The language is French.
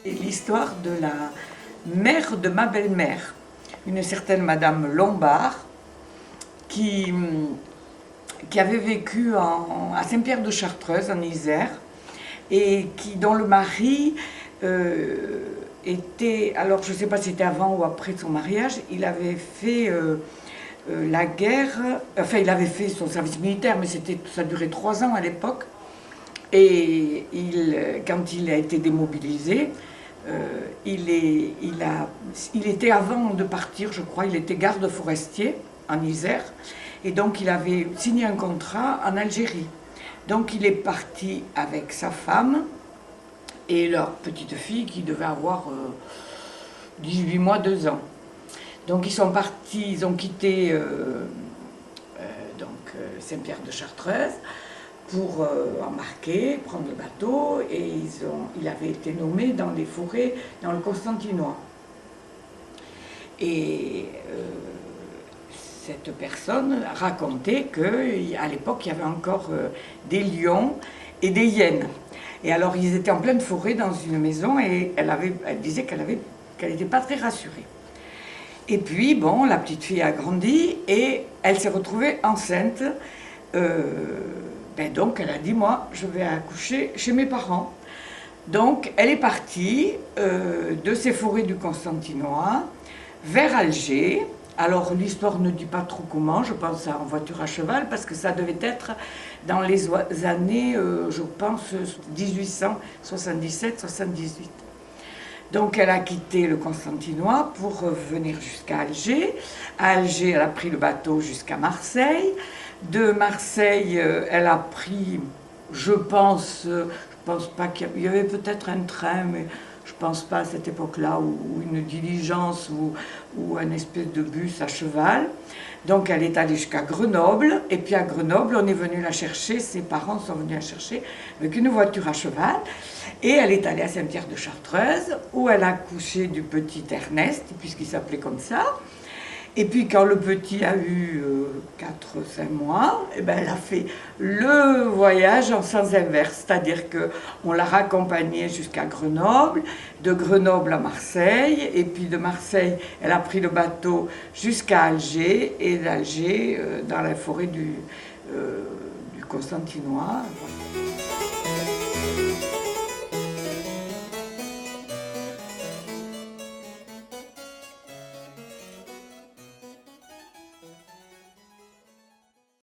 Et l'histoire de la mère de ma belle-mère, une certaine Madame Lombard, qui avait vécu à Saint-Pierre-de-Chartreuse, en Isère, et dont le mari était, alors je ne sais pas si c'était avant ou après son mariage, il avait fait la guerre, enfin il avait fait son service militaire, mais ça durait 3 ans à l'époque, et quand il a été démobilisé, il était, avant de partir, je crois, il était garde forestier en Isère, et donc il avait signé un contrat en Algérie. Donc il est parti avec sa femme et leur petite fille qui devait avoir 18 mois, 2 ans. Donc ils sont partis, ils ont quitté Saint-Pierre-de-Chartreuse pour embarquer, prendre le bateau, et il avait été nommé dans les forêts, dans le Constantinois. Et cette personne racontait qu'à l'époque, il y avait encore des lions et des hyènes. Et alors, ils étaient en pleine forêt dans une maison, et elle disait qu'elle n'était pas très rassurée. Et puis, bon, la petite fille a grandi, et elle s'est retrouvée enceinte. Donc, elle a dit, moi, je vais accoucher chez mes parents. Donc, elle est partie de ces forêts du Constantinois vers Alger. Alors, l'histoire ne dit pas trop comment, je pense en voiture à cheval, parce que ça devait être dans les années, je pense, 1877-78. Donc, elle a quitté le Constantinois pour venir jusqu'à Alger. À Alger, elle a pris le bateau jusqu'à Marseille. De Marseille, elle a pris, je pense pas qu'il y avait peut-être un train, mais je pense pas à cette époque-là, ou une diligence, ou un espèce de bus à cheval. Donc elle est allée jusqu'à Grenoble, et puis à Grenoble, on est venu la chercher, ses parents sont venus la chercher avec une voiture à cheval, et elle est allée à Saint-Pierre-de-Chartreuse, où elle a accouché du petit Ernest, puisqu'il s'appelait comme ça. Et puis quand le petit a eu 4-5 mois, elle a fait le voyage en sens inverse, c'est-à-dire qu'on l'a raccompagnée jusqu'à Grenoble, de Grenoble à Marseille, et puis de Marseille, elle a pris le bateau jusqu'à Alger, et d'Alger dans la forêt du Constantinois. Voilà.